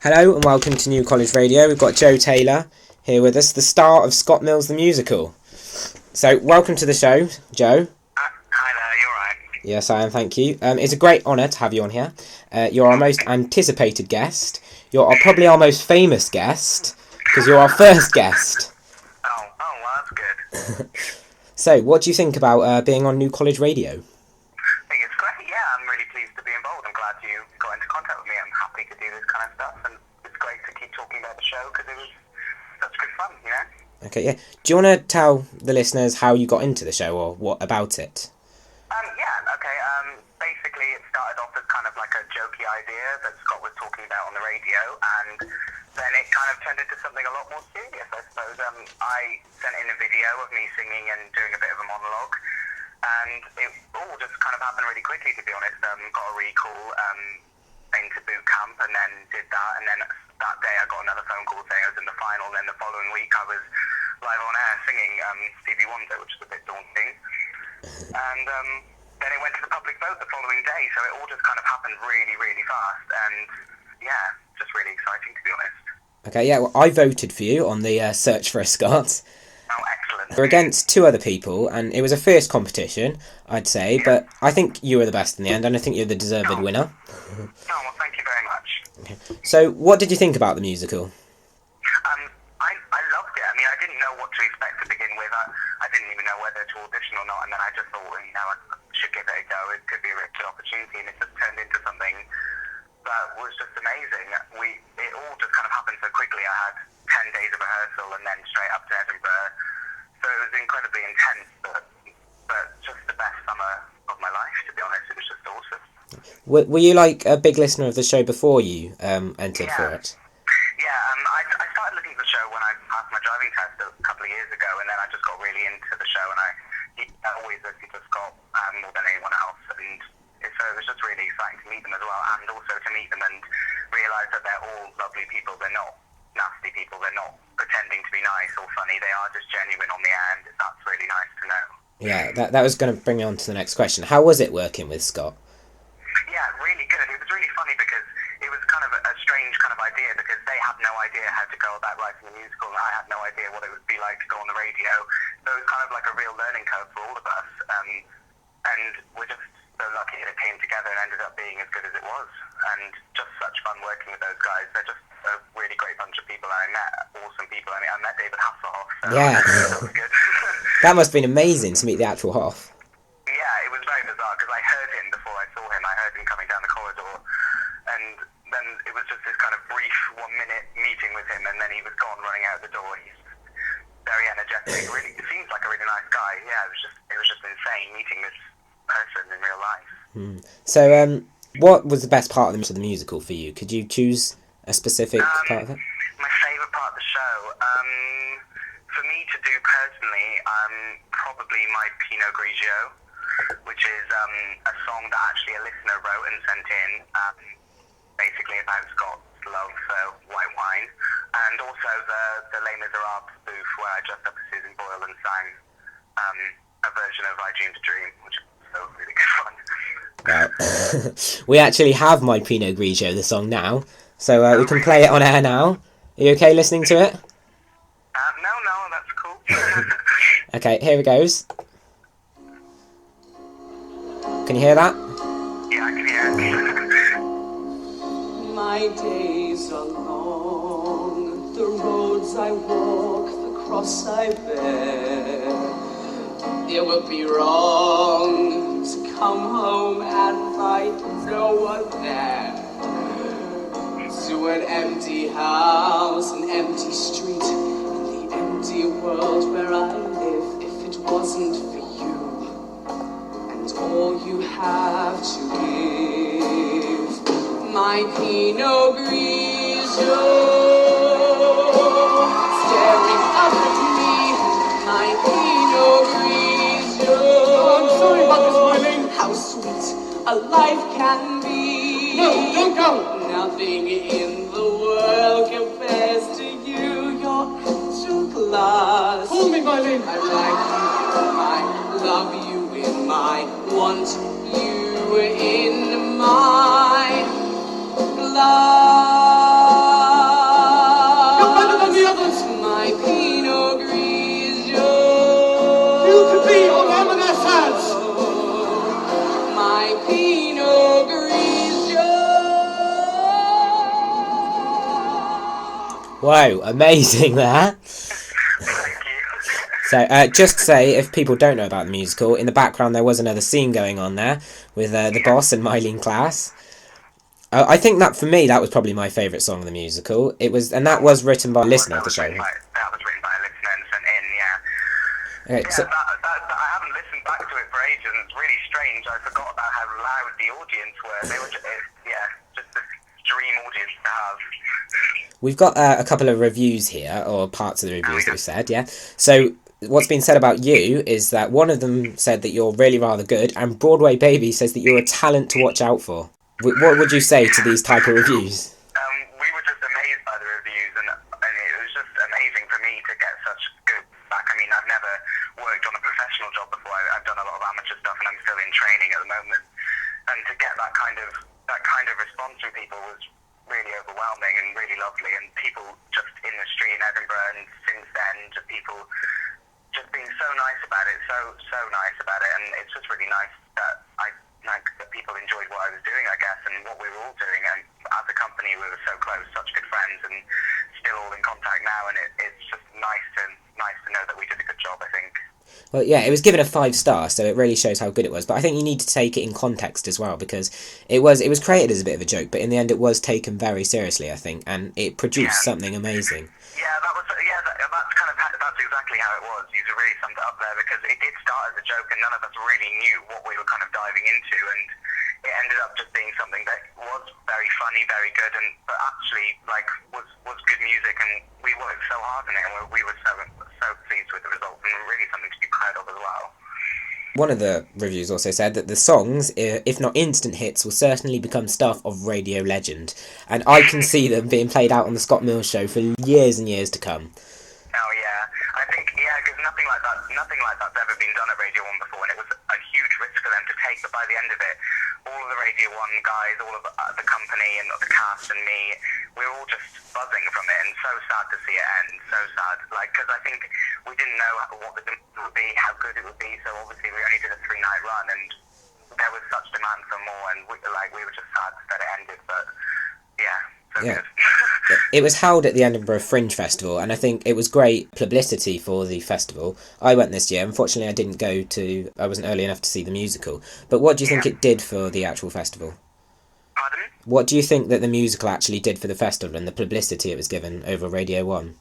Hello and welcome to New College Radio. We've got Joe Taylor here with us, the star of Scott Mills the Musical. So, welcome to the show, Joe. Hi there, you alright? Yes, I am, thank you. It's a great honour to have you on here. You're our most anticipated guest. You're probably our most famous guest, because you're our first guest. Oh, well, that's good. So, what do you think about being on New College Radio? I think it's great, yeah, I'm really pleased to be involved. I'm glad you got into contact with me. I'm happy to do this kind of stuff, and it's great to keep talking about the show, because it was such good fun, you know? Okay, yeah. Do you want to tell the listeners how you got into the show, or what about it? Basically it started off as kind of like a jokey idea that Scott was talking about on the radio, and then it kind of turned into something a lot more serious, I suppose. I sent in a video of me singing and doing a bit of a monologue, and it all just kind of happened really quickly, to be honest. Got a really cool thing to boot camp, and then did that, and then that day I got another phone call saying I was in the final, and then the following week I was live on air singing Stevie Wonder, which is a bit daunting. And then it went to the public vote the following day, so it all just kind of happened really, really fast, and yeah, just really exciting, to be honest. Okay, yeah, well, I voted for you on the Search for a Scott. Oh, excellent. We're against two other people, and it was a fierce competition, I'd say, but I think you were the best in the end, and I think you're the deserved winner. Oh, well, thank you very much. Okay. So, what did you think about the musical? I loved it. I mean, I didn't know what to expect to begin with. I didn't even know whether to audition or not, and then I just thought, I should give it a go. It could be a really good opportunity, and it just turned into something that was just amazing. It all just kind of happened so quickly. I had 10 days of rehearsal and then straight up to Edinburgh, so it was incredibly intense, but just the best summer of my life, to be honest. It was just awesome. Were you like a big listener of the show before you entered for it? Yeah, I started looking for the show when I passed my driving test a couple of years ago, and then I just got really into the show, and I always listened to Scott more than anyone else, and so it was just really exciting to meet them as well, and also to meet them and realise that they're all lovely people. They're not nasty people, they're not pretending to be nice or funny, they are just genuine on the air, and that's really nice to know. Yeah, that was going to bring me on to the next question. How was it working with Scott? Yeah, really good. It was really funny because it was kind of a strange kind of idea, because they had no idea how to go about writing a musical, and I had no idea what it would be like to go on the radio. So it was kind of like a real learning curve for all of us. And we're just so lucky that it came together and ended up being as good as it was. And just such fun working with those guys. They're just a really great bunch of people. I met awesome people. I mean, I met David Hasselhoff. So Yeah. that was good. That must have been amazing to meet the actual Hoff. Yeah, it was very bizarre, because I heard him before I saw him. I heard him coming down the corridor, and then it was just this kind of brief 1 minute meeting with him, and then he was gone, running out the door. He's very energetic. Really, he seems like a really nice guy. Yeah, it was just insane meeting this person in real life. So, what was the best part of the musical for you? Could you choose a specific part of it? My favourite part of the show, for me to do personally, probably my Pinot Grigio, which is a song that actually a listener wrote and sent in, basically about Scott's love for white wine, and also the Les Miserables spoof where I dressed up as Susan Boyle and sang a version of I Dreamed a Dream, which was really good fun. Well, we actually have my Pinot Grigio, the song now, so we can play it on air now. Are you okay listening to it? No, that's cool. Okay, here it goes. Can you hear that? Yeah, I can hear it. My days are long, the roads I walk, the cross I bear. It would be wrong to come home and find no one there. To an empty house, an empty street, in the empty world where I live. If it wasn't for you, and all you have to give, my Pinot Grigio, staring up at me, my Pinot Grigio. Oh, I'm sorry about this, Miley. How sweet a life can be. No, don't go. Nothing in the world compares to you. You're too class. Call me, Miley. I like you, I love you in my, want you in my life. Whoa, amazing there. Thank you. So, just to say, if people don't know about the musical, in the background there was another scene going on there with the boss and Mylene Class. I think that, for me, that was probably my favourite song of the musical. It was, and that was written by a listener of the show. That was written by a listener and sent in, yeah. Okay, Yeah, so, I haven't listened back to it for ages, and it's really strange. I forgot about how loud the audience were. They were just, just this dream audience to have. we've got a couple of reviews here, or parts of the reviews that we said, yeah? So, what's been said about you is that one of them said that you're really rather good, and Broadway Baby says that you're a talent to watch out for. What would you say to these type of reviews? We were just amazed by the reviews, and it was just amazing for me to get such good feedback. I mean, I've never worked on a professional job before. I've done a lot of amateur stuff, and I'm still in training at the moment. And to get that kind of response from people was really overwhelming and really lovely. And people just in the street in Edinburgh, and since then, just people just being so nice about it, so nice about it. And it's just really nice that that people enjoyed what I was doing, I guess, and what we were all doing. And as a company, we were so close, such good friends, and still all in contact now. And it's just nice to know that we did a good job, I think. Well, yeah, it was given a 5-star, so it really shows how good it was. But I think you need to take it in context as well, because it was created as a bit of a joke, but in the end it was taken very seriously, I think, and it produced something amazing. That's exactly how it was. You really summed it up there, because it did start as a joke, and none of us really knew what we were kind of diving into, and it ended up just being something that was very funny, very good, but actually was good music, and we worked so hard on it, and we were so pleased with the results, and really something to be proud of as well. One of the reviews also said that the songs, if not instant hits, will certainly become stuff of radio legend, and I can see them being played out on the Scott Mills show for years and years to come. Oh yeah, I think because nothing like that's ever been done at Radio 1 before, and it was a huge risk for them to take. But by the end of it, all of the Radio 1 guys, all of the company and the cast and me, we were all just buzzing from it, and so sad to see it end. So sad, because I think we didn't know what the demand would be, how good it would be. So obviously we only did a 3-night run, and there was such demand for more, and we were just sad that it ended. But yeah. Yeah. It was held at the Edinburgh Fringe Festival, and I think it was great publicity for the festival. I went this year. Unfortunately, I wasn't early enough to see the musical. But what do you think it did for the actual festival? Pardon? What do you think that the musical actually did for the festival and the publicity it was given over Radio 1?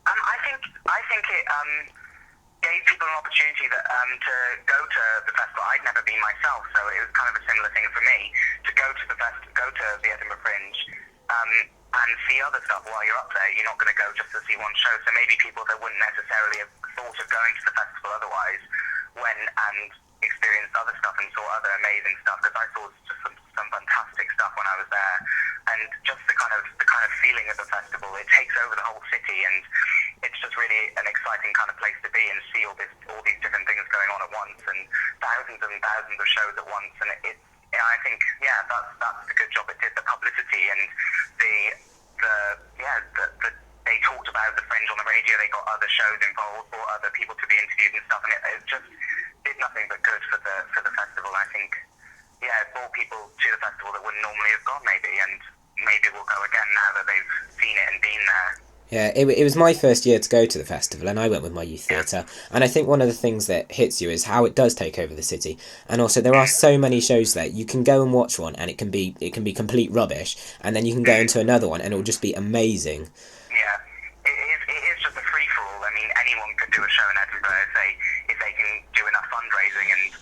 I think it gave people an opportunity to go to the festival. I'd never been myself, so it was kind of a similar thing for me to go to the Edinburgh Fringe. And see other stuff while you're up there. You're not going to go just to see one show. So maybe people that wouldn't necessarily have thought of going to the festival otherwise went and experienced other stuff and saw other amazing stuff. Because I saw just some fantastic stuff when I was there, and just the kind of feeling of the festival. It takes over the whole city, and it's just really an exciting kind of place to be and see all these different things going on at once, and thousands of shows at once, and I think, that's the good job it did. The publicity and they talked about the Fringe on the radio. They got other shows involved, brought other people to be interviewed and stuff, and it just did nothing but good for the festival. I think, it brought people to the festival that wouldn't normally have gone, maybe, and maybe will go again now that they've seen it and been there. Yeah, it was my first year to go to the festival, and I went with my youth theatre. And I think one of the things that hits you is how it does take over the city. And also, there are so many shows there. You can go and watch one, and it can be complete rubbish, and then you can go into another one, and it will just be amazing. Yeah, it is just a free for all. I mean, anyone could do a show in Edinburgh if they can do enough fundraising and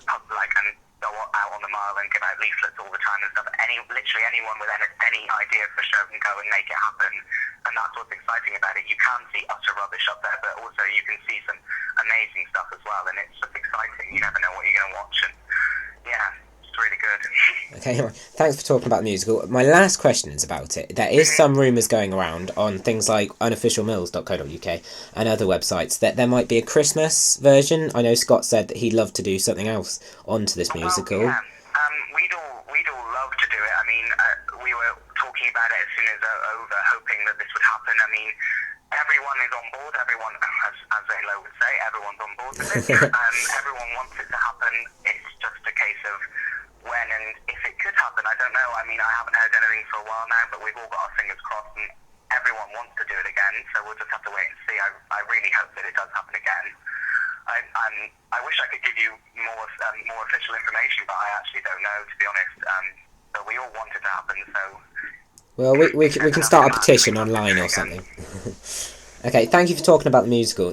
go out on the mile and give out leaflets all the time and stuff. Literally anyone with any idea for a show can go and make it happen. And that's what's exciting about it. You can see utter rubbish up there, but also you can see some amazing stuff as well, and it's just exciting. You never know what you're going to watch, and it's really good. Okay, thanks for talking about the musical. My last question is about it. There is some rumours going around on things like unofficialmills.co.uk and other websites that there might be a Christmas version. I know Scott said that he'd love to do something else onto this musical. Well, we'd all love to do it. I mean, we were talking about it as soon as over, hoping that this would happen. I mean, everyone is on board. Everyone, as Zalo would say, everyone's on board with it. Everyone wants it to happen. It's just a case of when and if it could happen. I don't know. I mean, I haven't heard anything for a while now, but we've all got our fingers crossed, and everyone wants to do it again. so we'll just have to wait and see. I really hope that it does happen again. I wish I could give you more official information, but I actually don't know, to be honest. But we all want it to happen, so... Well, we can start a petition online or something. Okay, thank you for talking about the musical.